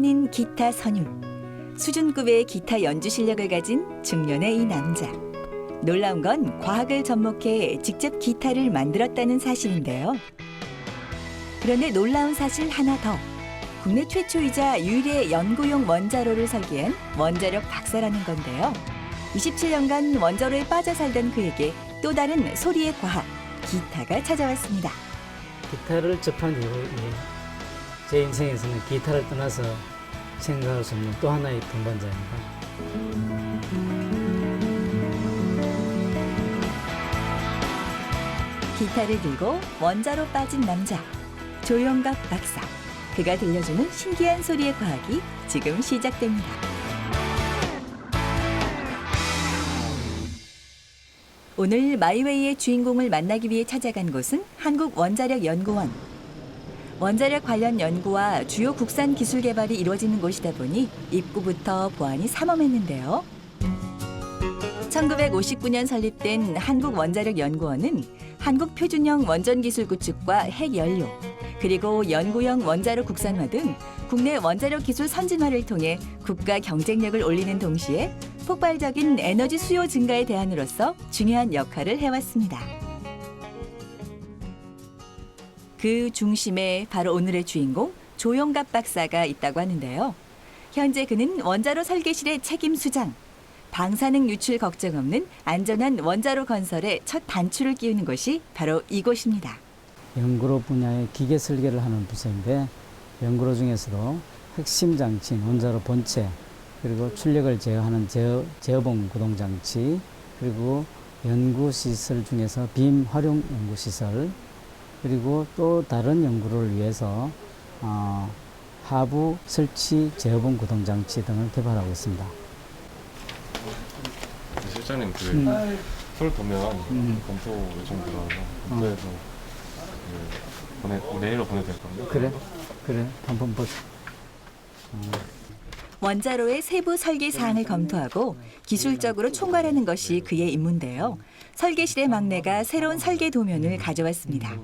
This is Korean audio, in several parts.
아닌 기타 선율. 수준급의 기타 연주 실력을 가진 중년의 이 남자. 놀라운 건 과학을 접목해 직접 기타를 만들었다는 사실인데요. 그런데 놀라운 사실 하나 더. 국내 최초이자 유일의 연구용 원자로를 설계한 원자력 박사라는 건데요. 27년간 원자로에 빠져 살던 그에게 또 다른 소리의 과학, 기타가 찾아왔습니다. 기타를 접한 이후에 제 인생에서는 기타를 떠나서 생각할 수 없는 또 하나의 동반자입니다. 기타를 들고 원자로 빠진 남자, 조영갑 박사. 그가 들려주는 신기한 소리의 과학이 지금 시작됩니다. 오늘 마이웨이의 주인공을 만나기 위해 찾아간 곳은 한국원자력연구원. 원자력 관련 연구와 주요 국산 기술 개발이 이루어지는 곳이다 보니 입구부터 보안이 삼엄했는데요. 1959년 설립된 한국원자력연구원은 한국표준형 원전기술 구축과 핵연료, 그리고 연구용 원자로 국산화 등 국내 원자력 기술 선진화를 통해 국가 경쟁력을 올리는 동시에 폭발적인 에너지 수요 증가에 대안으로서 중요한 역할을 해왔습니다. 그 중심에 바로 오늘의 주인공 조영갑 박사가 있다고 하는데요. 현재 그는 원자로 설계실의 책임 수장, 방사능 유출 걱정 없는 안전한 원자로 건설에 첫 단추를 끼우는 것이 바로 이곳입니다. 연구로 분야의 기계 설계를 하는 부서인데 연구로 중에서도 핵심 장치인 원자로 본체, 그리고 출력을 제어하는 제어봉 구동 장치, 그리고 연구 시설 중에서 빔 활용 연구 시설, 그리고 또 다른 연구를 위해서 하부 설치 제어봉 구동 장치 등을 개발하고 있습니다. 실장님 서울 보면 검토 요청 들어와서 검토해서 내일로 보내도 될 건데. 그래 한번 보자. 원자로의 세부 설계 사항을 검토하고 기술적으로 총괄하는 것이 그의 임무인데요. 설계실의 막내가 새로운 설계 도면을 가져왔습니다.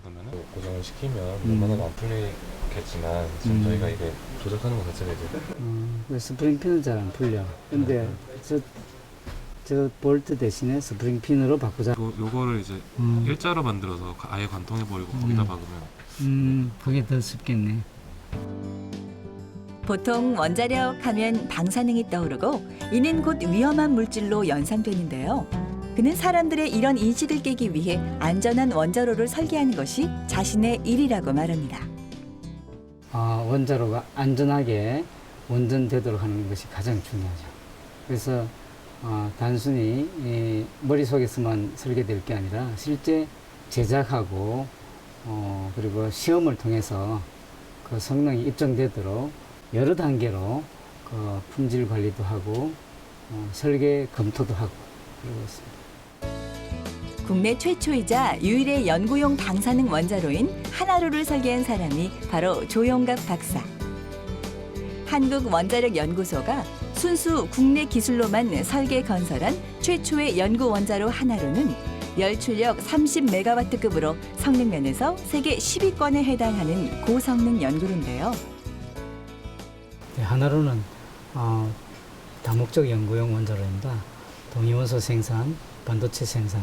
고정을 시키면 웬만하면 안 풀리겠지만 지금 저희가 이게 조작하는 것 자체가 이제 스프링 핀은 잘 안 풀려. 근데 저 볼트 대신에 스프링 핀으로 바꾸자. 요거를 이제 일자로 만들어서 아예 관통해버리고 거기다 박으면 그게 더 쉽겠네. 보통 원자력 하면 방사능이 떠오르고 이는 곧 위험한 물질로 연상되는데요. 그는 사람들의 이런 인식을 깨기 위해 안전한 원자로를 설계하는 것이 자신의 일이라고 말합니다. 원자로가 안전하게 원전되도록 하는 것이 가장 중요하죠. 그래서 단순히 머릿속에서만 설계될 게 아니라 실제 제작하고 그리고 시험을 통해서 그 성능이 입증되도록 여러 단계로 그 품질 관리도 하고 설계 검토도 하고 그러고 있습니다. 국내 최초이자 유일의 연구용 방사능 원자로인 하나로를 설계한 사람이 바로 조영갑 박사. 한국원자력연구소가 순수 국내 기술로만 설계 건설한 최초의 연구 원자로 하나로는 열출력 30메가와트급으로 성능 면에서 세계 10위권에 해당하는 고성능 연구로인데요. 하나로는 다목적 연구용 원자로입니다. 동위원소 생산, 반도체 생산,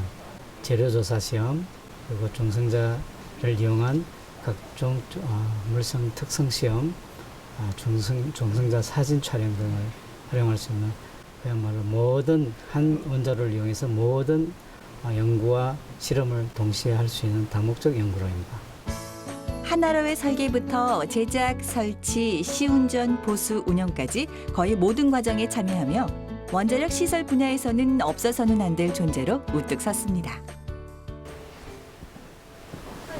재료조사 시험, 그리고 중성자를 이용한 각종 물성 특성 시험, 중성자 사진 촬영 등을 활용할 수 있는 그야말로 모든 한 원자로를 이용해서 모든 연구와 실험을 동시에 할 수 있는 다목적 연구로입니다. 하나로의 설계부터 제작, 설치, 시운전, 보수, 운영까지 거의 모든 과정에 참여하며 원자력 시설 분야에서는 없어서는 안 될 존재로 우뚝 섰습니다.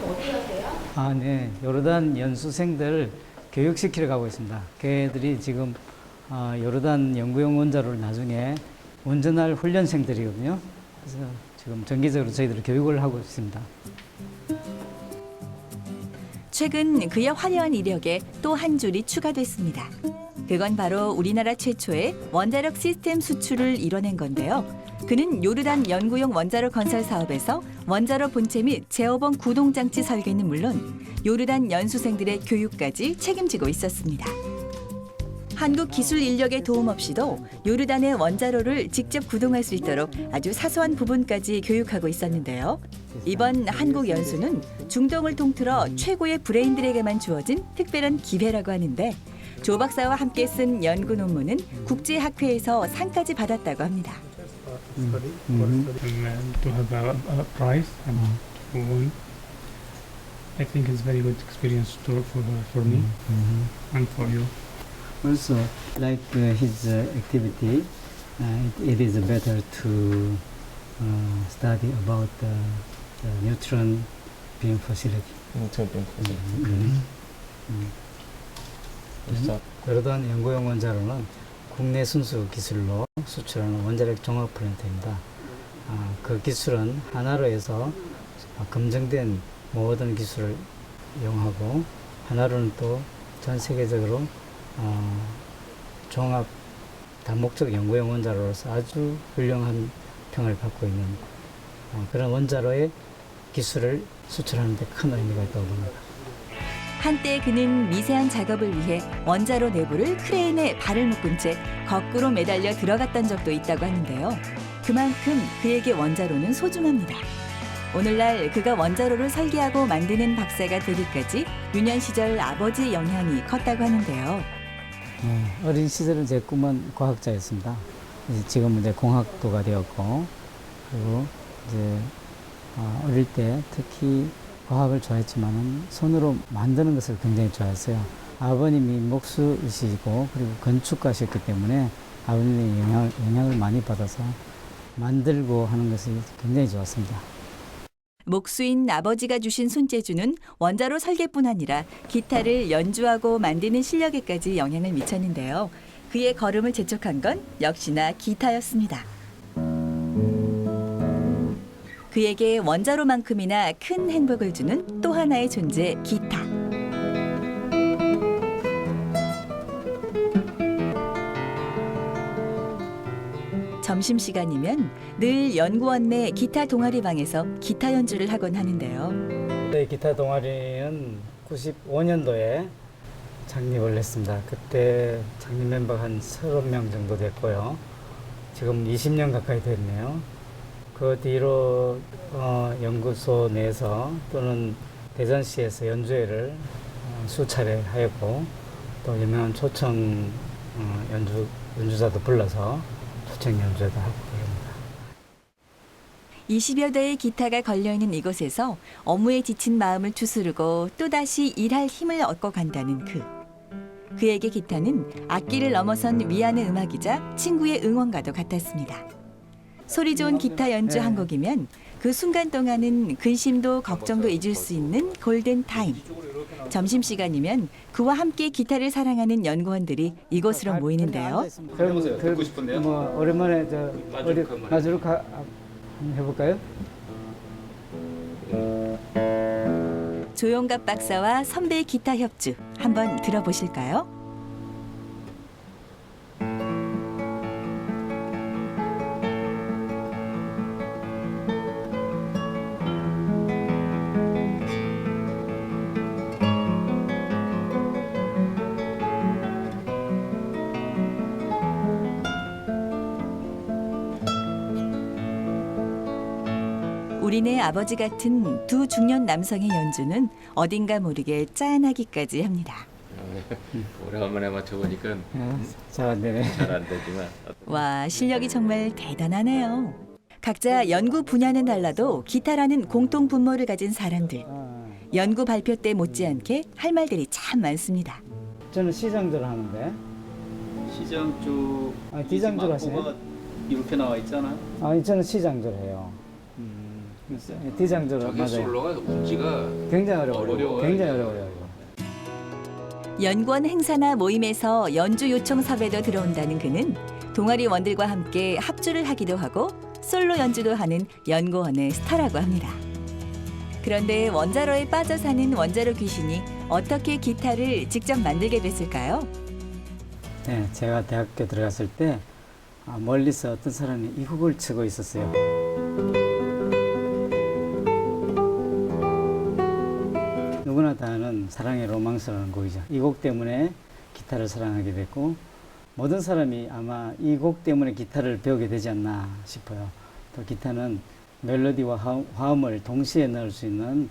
어디 가세요? 네. 요르단 연수생들 교육시키러 가고 있습니다. 걔들이 지금 요르단 연구용 원자로를 나중에 운전할 훈련생들이거든요. 그래서 지금 정기적으로 저희들이 교육을 하고 있습니다. 최근 그의 화려한 이력에 또 한 줄이 추가됐습니다. 그건 바로 우리나라 최초의 원자력 시스템 수출을 이뤄낸 건데요. 그는 요르단 연구용 원자로 건설 사업에서 원자로 본체 및 제어봉 구동장치 설계는 물론 요르단 연수생들의 교육까지 책임지고 있었습니다. 한국 기술 인력의 도움 없이도 요르단의 원자로를 직접 구동할 수 있도록 아주 사소한 부분까지 교육하고 있었는데요. 이번 한국 연수는 중동을 통틀어 최고의 브레인들에게만 주어진 특별한 기회라고 하는데 조 박사와 함께 쓴 연구 논문은 국제학회에서 상까지 받았다고 합니다. To have a prize and to win, I think it's very good experience for me and for you. Also, like his activity, it is better to study about the neutron beam facility. 요르단 연구용 원자로는 국내 순수 기술로 수출하는 원자력 종합 플랜트입니다. 그 기술은 하나로에서 검증된 모든 기술을 이용하고 하나로는 또 전 세계적으로 종합 다목적 연구용 원자로로서 아주 훌륭한 평을 받고 있는 그런 원자로의 기술을 수출하는 데 큰 의미가 있다고 봅니다. 한때 그는 미세한 작업을 위해 원자로 내부를 크레인에 발을 묶은 채 거꾸로 매달려 들어갔던 적도 있다고 하는데요. 그만큼 그에게 원자로는 소중합니다. 오늘날 그가 원자로를 설계하고 만드는 박사가 되기까지 유년 시절 아버지의 영향이 컸다고 하는데요. 어린 시절은 제 꿈은 과학자였습니다. 지금은 이제 공학도가 되었고, 그리고 이제 어릴 때 특히 과학을 좋아했지만은 손으로 만드는 것을 굉장히 좋아했어요. 아버님이 목수이시고 그리고 건축가셨기 때문에 아버님의 영향을 많이 받아서 만들고 하는 것이 굉장히 좋았습니다. 목수인 아버지가 주신 손재주는 원자로 설계뿐 아니라 기타를 연주하고 만드는 실력에까지 영향을 미쳤는데요. 그의 걸음을 재촉한 건 역시나 기타였습니다. 그에게 원자로만큼이나 큰 행복을 주는 또 하나의 존재, 기타. 점심시간이면 늘 연구원 내 기타 동아리방에서 기타 연주를 하곤 하는데요. 저희 기타 동아리는 95년도에 창립을 했습니다. 그때 창립 멤버가 한 30명 정도 됐고요. 지금 20년 가까이 됐네요. 그 뒤로 연구소 내에서 또는 대전시에서 연주회를 수차례 하였고 또 유명한 초청 연주자도 불러서 초청 연주회도 하고 그럽니다. 20여 대의 기타가 걸려있는 이곳에서 업무에 지친 마음을 추스르고 또다시 일할 힘을 얻고 간다는 그. 그에게 기타는 악기를 넘어선 위안의 음악이자 친구의 응원가도 같았습니다. 소리 좋은 기타 연주 한 곡이면 그 순간 동안은 근심도 걱정도 잊을 수 있는 골든 타임. 점심시간이면 그와 함께 기타를 사랑하는 연구원들이 이곳으로 모이는데요. 그럼 듣고 싶은데요? 뭐 오랜만에 나주로 한번 해볼까요? 조용갑 박사와 선배의 기타 협주 한번 들어보실까요? 우리네 아버지 같은 두 중년 남성의 연주는 어딘가 모르게 짠하기까지 합니다. 오래간만에 맞춰보니까 잘 안 되네. 잘 안 되지만 와, 실력이 정말 대단하네요. 각자 연구 분야는 달라도 기타라는 공통 분모를 가진 사람들. 연구 발표 때 못지않게 할 말들이 참 많습니다. 저는 C장조를 하는데. 시장조 D장조를 하시네. 이렇게 나와 있잖아요. 저는 C장조를 해요. D장조를 저기 맞아요. 솔로가 문제가 굉장히 어려워요. 굉장히 어려워요. 연구원 행사나 모임에서 연주 요청 섭외도 들어온다는 그는 동아리원들과 함께 합주를 하기도 하고 솔로 연주도 하는 연구원의 스타라고 합니다. 그런데 원자로에 빠져 사는 원자로 귀신이 어떻게 기타를 직접 만들게 됐을까요? 네, 제가 대학교 들어갔을 때 멀리서 어떤 사람이 이 곡을 치고 있었어요. 누구나 다 아는 사랑의 로망스라는 곡이죠. 이 곡 때문에 기타를 사랑하게 됐고 모든 사람이 아마 이 곡 때문에 기타를 배우게 되지 않나 싶어요. 또 기타는 멜로디와 화음을 동시에 넣을 수 있는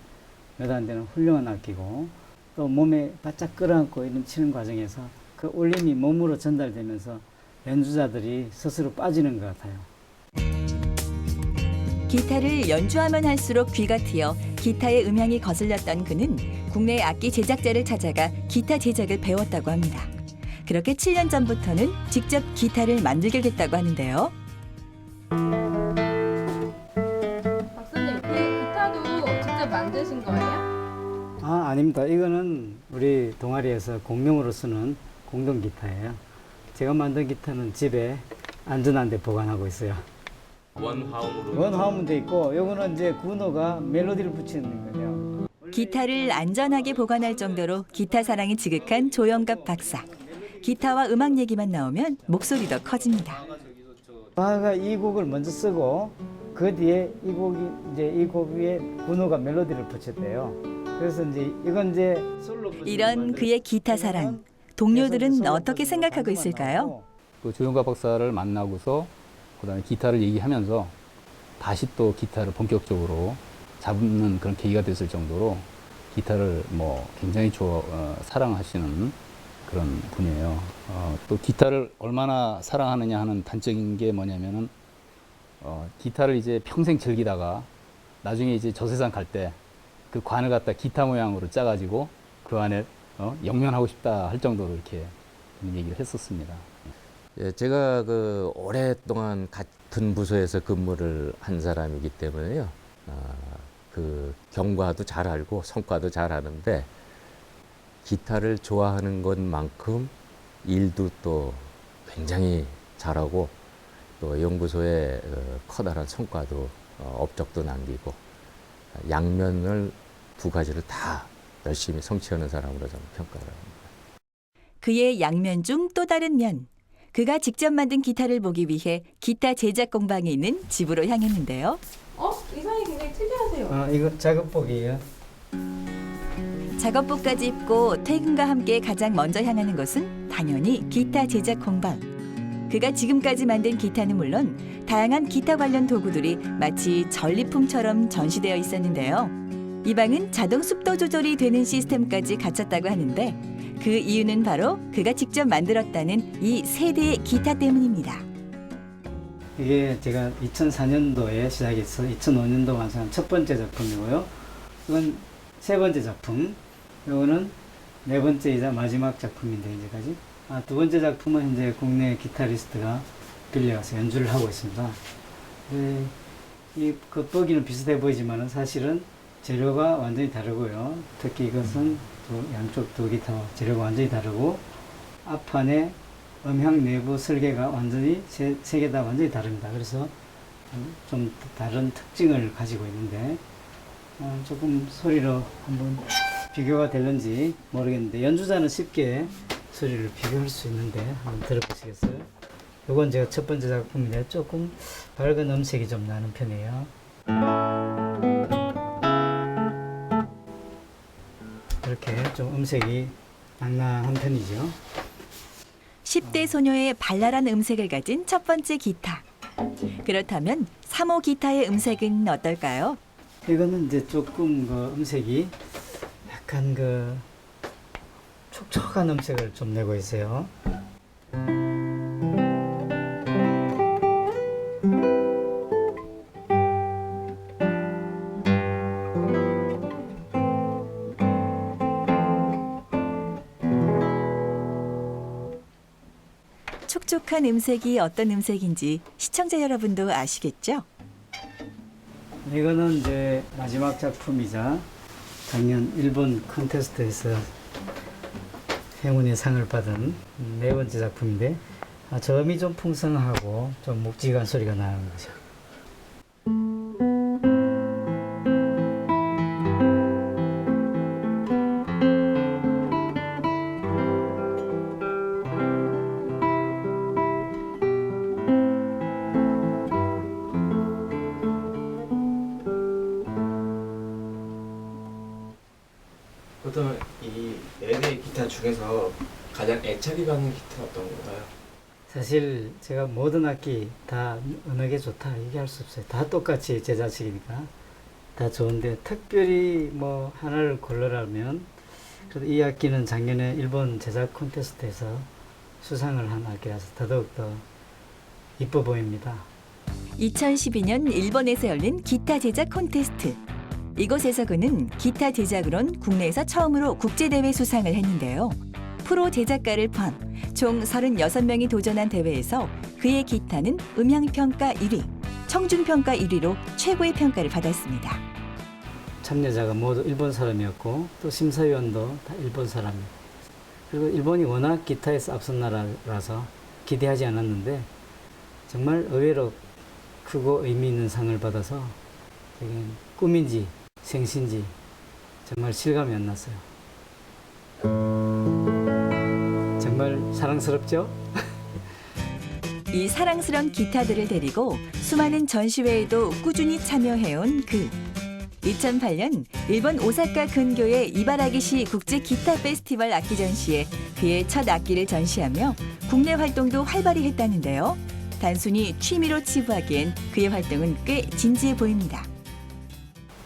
몇 안 되는 훌륭한 악기고 또 몸에 바짝 끌어안고 이런 치는 과정에서 그 울림이 몸으로 전달되면서 연주자들이 스스로 빠지는 것 같아요. 기타를 연주하면 할수록 귀가 트여 기타의 음향이 거슬렸던 그는 국내 악기 제작자를 찾아가 기타 제작을 배웠다고 합니다. 그렇게 7년 전부터는 직접 기타를 만들게 됐다고 하는데요. 박사님, 그 기타도 직접 만드신 거예요? 아닙니다. 이거는 우리 동아리에서 공용으로 쓰는 공동 기타예요. 제가 만든 기타는 집에 안전한 데 보관하고 있어요. 원화음으로. 원화음은 돼 있고 요거는 이제 군호가 멜로디를 붙이는 거예요. 기타를 안전하게 보관할 정도로 기타 사랑이 지극한 조영갑 박사. 기타와 음악 얘기만 나오면 목소리도 커집니다. 바하가 이 곡을 먼저 쓰고 그 뒤에 이 곡 위에 군호가 멜로디를 붙였대요. 그래서 이제 이건 이제 솔로 이런 그의 기타 사랑, 동료들은 어떻게 생각하고 있을까요? 그 조영갑 박사를 만나고서 그다음에 기타를 얘기하면서 다시 또 기타를 본격적으로 잡는 그런 계기가 됐을 정도로 기타를 뭐 굉장히 사랑하시는 그런 분이에요. 또 기타를 얼마나 사랑하느냐 하는 단적인 게 뭐냐면은 기타를 이제 평생 즐기다가 나중에 이제 저 세상 갈 때 그 관을 갖다 기타 모양으로 짜가지고 그 안에 영면하고 싶다 할 정도로 이렇게 얘기를 했었습니다. 예, 제가 그 오랫동안 같은 부서에서 근무를 한 사람이기 때문에요. 그 경과도 잘 알고 성과도 잘 아는데 기타를 좋아하는 것만큼 일도 또 굉장히 잘하고 또 연구소에 커다란 성과도 업적도 남기고 양면을 두 가지를 다 열심히 성취하는 사람으로 저는 평가를 합니다. 그의 양면 중 또 다른 면. 그가 직접 만든 기타를 보기 위해 기타 제작 공방에 있는 집으로 향했는데요. 의상이 굉장히 특이하세요. 이거 작업복이에요. 작업복까지 입고 퇴근과 함께 가장 먼저 향하는 곳은 당연히 기타 제작 공방. 그가 지금까지 만든 기타는 물론 다양한 기타 관련 도구들이 마치 전리품처럼 전시되어 있었는데요. 이 방은 자동 습도 조절이 되는 시스템까지 갖췄다고 하는데 그 이유는 바로 그가 직접 만들었다는 이 세대의 기타 때문입니다. 이게 제가 2004년도에 시작해서 2005년도 완성한 첫 번째 작품이고요. 이건 세 번째 작품. 이거는 네 번째이자 마지막 작품인데 이제까지. 두 번째 작품은 현재 국내 기타리스트가 빌려와서 연주를 하고 있습니다. 이 겉보기는 비슷해 보이지만은 사실은 재료가 완전히 다르고요. 특히 이것은 양쪽 두 기타와 재료가 완전히 다르고 앞판에 음향 내부 설계가 완전히 세 개 다 완전히 다릅니다. 그래서 좀 다른 특징을 가지고 있는데 조금 소리로 한번 비교가 되는지 모르겠는데 연주자는 쉽게 소리를 비교할 수 있는데 한번 들어보시겠어요? 이건 제가 첫 번째 작품인데 조금 밝은 음색이 좀 나는 편이에요. 이렇게 좀 음색이 낭낭한 편이죠. 10대 소녀의 발랄한 음색을 가진 첫 번째 기타. 그렇다면 3호 기타의 음색은 어떨까요? 이거는 이제 조금 그 음색이 약간 그 촉촉한 음색을 좀 내고 있어요. 촉촉한 음색이 어떤 음색인지 시청자 여러분도 아시겠죠? 이거는 이제 마지막 작품이자 작년 일본 콘테스트에서 행운의 상을 받은 네 번째 작품인데 저음이 좀 풍성하고 좀 묵직한 소리가 나는 거죠. 보통 이 네 개의 기타 중에서 가장 애착이 가는 기타는 어떤 건가요? 사실 제가 모든 악기 다 어느 게 좋다 얘기할 수 없어요. 다 똑같이 제 자식이니까 다 좋은데 특별히 뭐 하나를 고르라면 그래도 이 악기는 작년에 일본 제작 콘테스트에서 수상을 한 악기라서 더더욱더 이뻐 보입니다. 2012년 일본에서 열린 기타 제작 콘테스트. 이곳에서 그는 기타 제작으론 국내에서 처음으로 국제대회 수상을 했는데요. 프로 제작가를 포함 총 36명이 도전한 대회에서 그의 기타는 음향평가 1위, 청중평가 1위로 최고의 평가를 받았습니다. 참여자가 모두 일본 사람이었고 또 심사위원도 다 일본 사람이에요. 그리고 일본이 워낙 기타에서 앞선 나라라서 기대하지 않았는데 정말 의외로 크고 의미 있는 상을 받아서 되게 꿈인지 생신지 정말 실감이 안 났어요. 정말 사랑스럽죠? 이 사랑스러운 기타들을 데리고 수많은 전시회에도 꾸준히 참여해온 그. 2008년 일본 오사카 근교의 이바라기시 국제 기타 페스티벌 악기 전시에 그의 첫 악기를 전시하며 국내 활동도 활발히 했다는데요. 단순히 취미로 치부하기엔 그의 활동은 꽤 진지해 보입니다.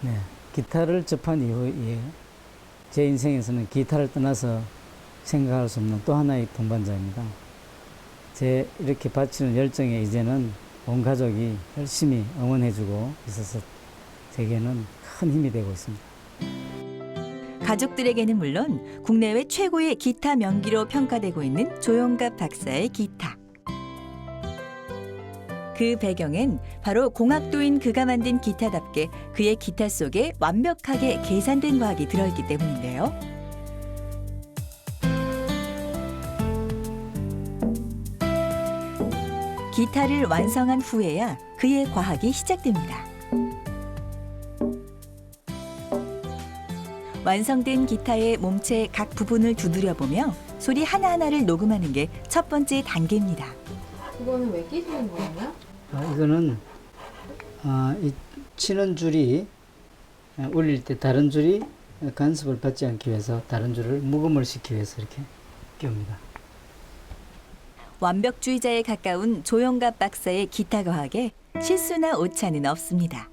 네, 기타를 접한 이후에 제 인생에서는 기타를 떠나서 생각할 수 없는 또 하나의 동반자입니다. 제 이렇게 바치는 열정에 이제는 온 가족이 열심히 응원해주고 있어서 제게는 큰 힘이 되고 있습니다. 가족들에게는 물론 국내외 최고의 기타 명기로 평가되고 있는 조용갑 박사의 기타. 그 배경엔 바로 공학도인 그가 만든 기타답게 그의 기타 속에 완벽하게 계산된 과학이 들어있기 때문인데요. 기타를 완성한 후에야 그의 과학이 시작됩니다. 완성된 기타의 몸체 각 부분을 두드려보며 소리 하나하나를 녹음하는 게 첫 번째 단계입니다. 그거는 왜 끼시는 거예요? 이거는 이 치는 줄이 울릴 때 다른 줄이 간섭을 받지 않기 위해서 다른 줄을 무음을 시키기 위해서 이렇게 끼웁니다. 완벽주의자에 가까운 조용갑 박사의 기타 과학에 실수나 오차는 없습니다.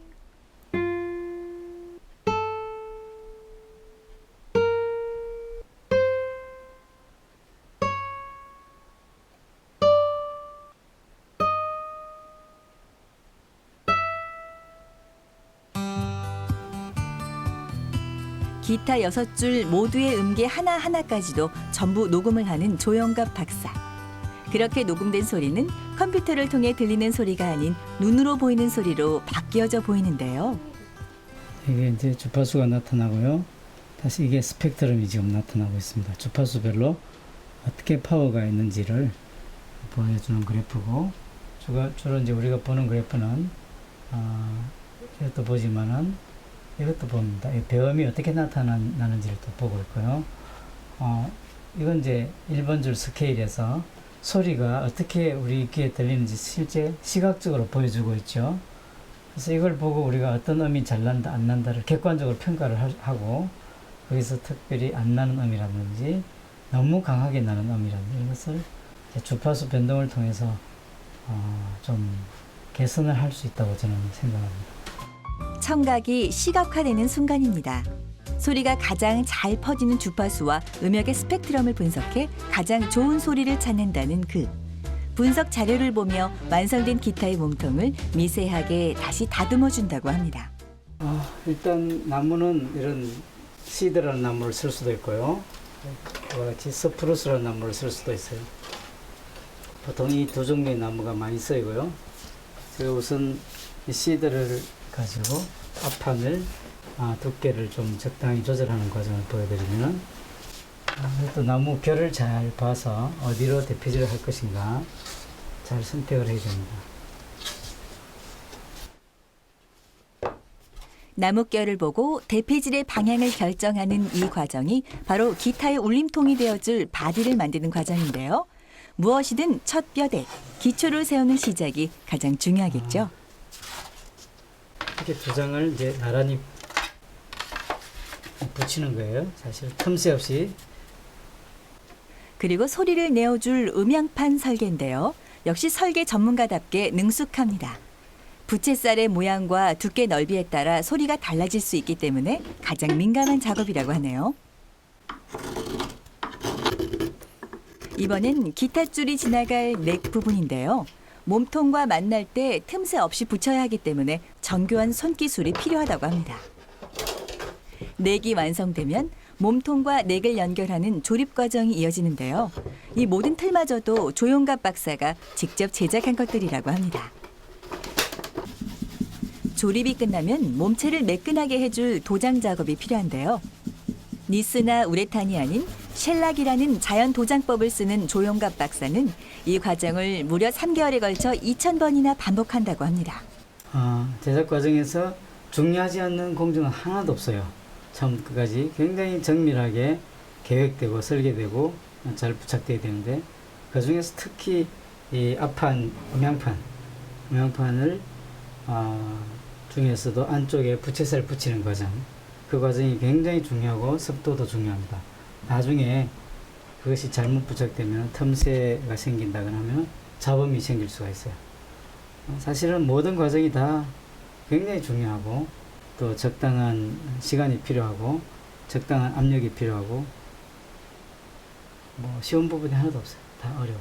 기타 6줄 모두의 음계 하나하나까지도 전부 녹음을 하는 조영갑 박사. 그렇게 녹음된 소리는 컴퓨터를 통해 들리는 소리가 아닌 눈으로 보이는 소리로 바뀌어져 보이는데요. 이게 이제 주파수가 나타나고요. 다시 이게 스펙트럼이 지금 나타나고 있습니다. 주파수별로 어떻게 파워가 있는지를 보여주는 그래프고, 주로 이제 우리가 보는 그래프는 이것도 보지만은 이것도 봅니다. 이 배음이 어떻게 나타나는지를 또 보고 있고요. 이건 이제 1번 줄 스케일에서 소리가 어떻게 우리 귀에 들리는지 실제 시각적으로 보여주고 있죠. 그래서 이걸 보고 우리가 어떤 음이 잘 난다, 안 난다를 객관적으로 평가를 하고, 거기서 특별히 안 나는 음이라든지 너무 강하게 나는 음이라든지 이런 것을 주파수 변동을 통해서 좀 개선을 할 수 있다고 저는 생각합니다. 청각이 시각화되는 순간입니다. 소리가 가장 잘 퍼지는 주파수와 음역의 스펙트럼을 분석해 가장 좋은 소리를 찾는다는 그. 분석 자료를 보며 완성된 기타의 몸통을 미세하게 다시 다듬어 준다고 합니다. 일단 나무는 이런 시드라는 나무를 쓸 수도 있고요. 이와 같이 스프루스라는 나무를 쓸 수도 있어요. 보통 이 두 종류의 나무가 많이 쓰이고요. 제가 우선 이 시드를 가지고 앞판을 두께를 좀 적당히 조절하는 과정을 보여드리면, 또 나무 결을 잘 봐서 어디로 대피질을 할 것인가 잘 선택을 해야 됩니다. 나뭇결을 보고 대피질의 방향을 결정하는 이 과정이 바로 기타의 울림통이 되어줄 바디를 만드는 과정인데요. 무엇이든 첫 뼈대, 기초를 세우는 시작이 가장 중요하겠죠. 이렇게 두 장을 이제 나란히 붙이는 거예요. 사실 틈새 없이. 그리고 소리를 내어줄 음향판 설계인데요. 역시 설계 전문가답게 능숙합니다. 부채살의 모양과 두께 넓이에 따라 소리가 달라질 수 있기 때문에 가장 민감한 작업이라고 하네요. 이번엔 기타 줄이 지나갈 넥 부분인데요. 몸통과 만날 때 틈새 없이 붙여야 하기 때문에 정교한 손기술이 필요하다고 합니다. 넥이 완성되면 몸통과 넥을 연결하는 조립 과정이 이어지는데요. 이 모든 틀마저도 조용갑 박사가 직접 제작한 것들이라고 합니다. 조립이 끝나면 몸체를 매끈하게 해줄 도장 작업이 필요한데요. 니스나 우레탄이 아닌 셸락이라는 자연 도장법을 쓰는 조용갑 박사는 이 과정을 무려 3개월에 걸쳐 2,000번이나 반복한다고 합니다. 제작 과정에서 중요하지 않는 공정은 하나도 없어요. 처음부터 끝까지 굉장히 정밀하게 계획되고 설계되고 잘 부착되어야 되는데 그중에서 특히 이 앞판, 음향판을 중에서도 안쪽에 부채살 붙이는 과정, 그 과정이 굉장히 중요하고 습도도 중요합니다. 나중에 그것이 잘못 부착되면 틈새가 생긴다거나 하면 잡음이 생길 수가 있어요. 사실은 모든 과정이 다 굉장히 중요하고 또 적당한 시간이 필요하고 적당한 압력이 필요하고 쉬운 부분이 하나도 없어요. 다 어려워.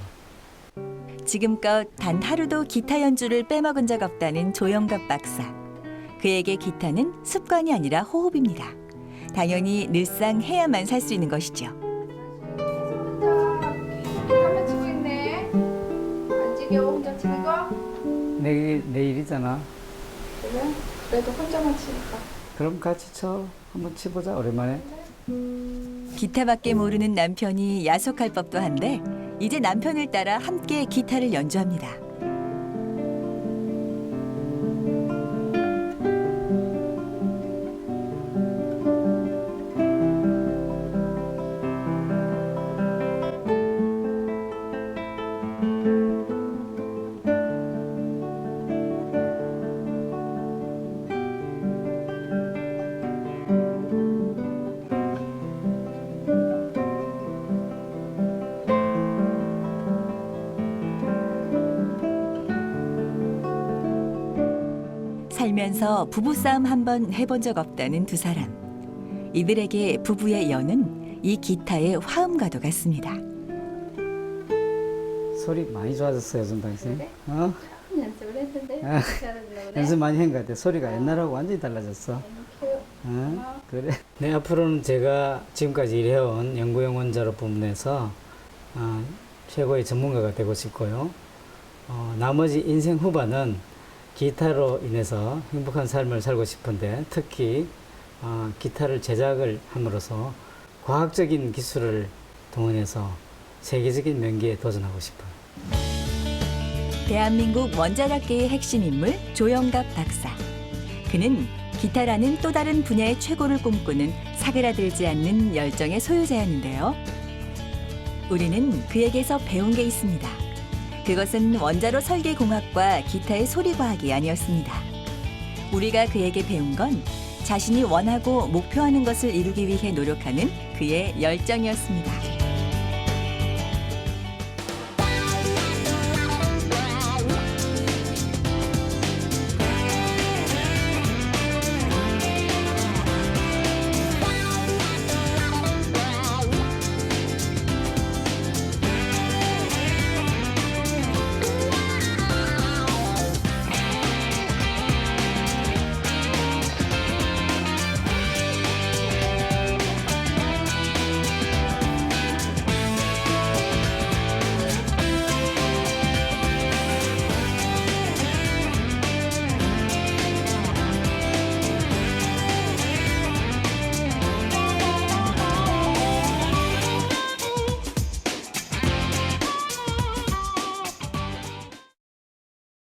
지금껏 단 하루도 기타 연주를 빼먹은 적 없다는 조영갑 박사. 그에게 기타는 습관이 아니라 호흡입니다. 당연히 늘상 해야만 살 수 있는 것이죠. 혼자 치고 있네. 안 지겨워 혼자 치는 거? 내일이잖아. 그래? 그래도 혼자만 치니까. 그럼 같이 쳐. 한번 치보자, 오랜만에. 기타밖에 모르는 남편이 야속할 법도 한데 이제 남편을 따라 함께 기타를 연주합니다. 살면서 부부싸움 한 번 해본 적 없다는 두 사람. 이들에게 부부의 연은 이 기타의 화음과도 같습니다. 소리 많이 좋아졌어요, 전당생. 그래? 연습을 했는데 아, 잘하려고 그래? 연습 많이 한 것 같아. 소리가 옛날하고 완전히 달라졌어. 그래. 네, 앞으로는 제가 지금까지 일해온 연구용 원자로 부문에서 최고의 전문가가 되고 싶고요. 나머지 인생 후반은 기타로 인해서 행복한 삶을 살고 싶은데 특히 기타를 제작을 함으로써 과학적인 기술을 동원해서 세계적인 명기에 도전하고 싶어요. 대한민국 원자력계의 핵심 인물 조영갑 박사. 그는 기타라는 또 다른 분야의 최고를 꿈꾸는 사그라들지 않는 열정의 소유자였는데요. 우리는 그에게서 배운 게 있습니다. 그것은 원자로 설계공학과 기타의 소리과학이 아니었습니다. 우리가 그에게 배운 건 자신이 원하고 목표하는 것을 이루기 위해 노력하는 그의 열정이었습니다.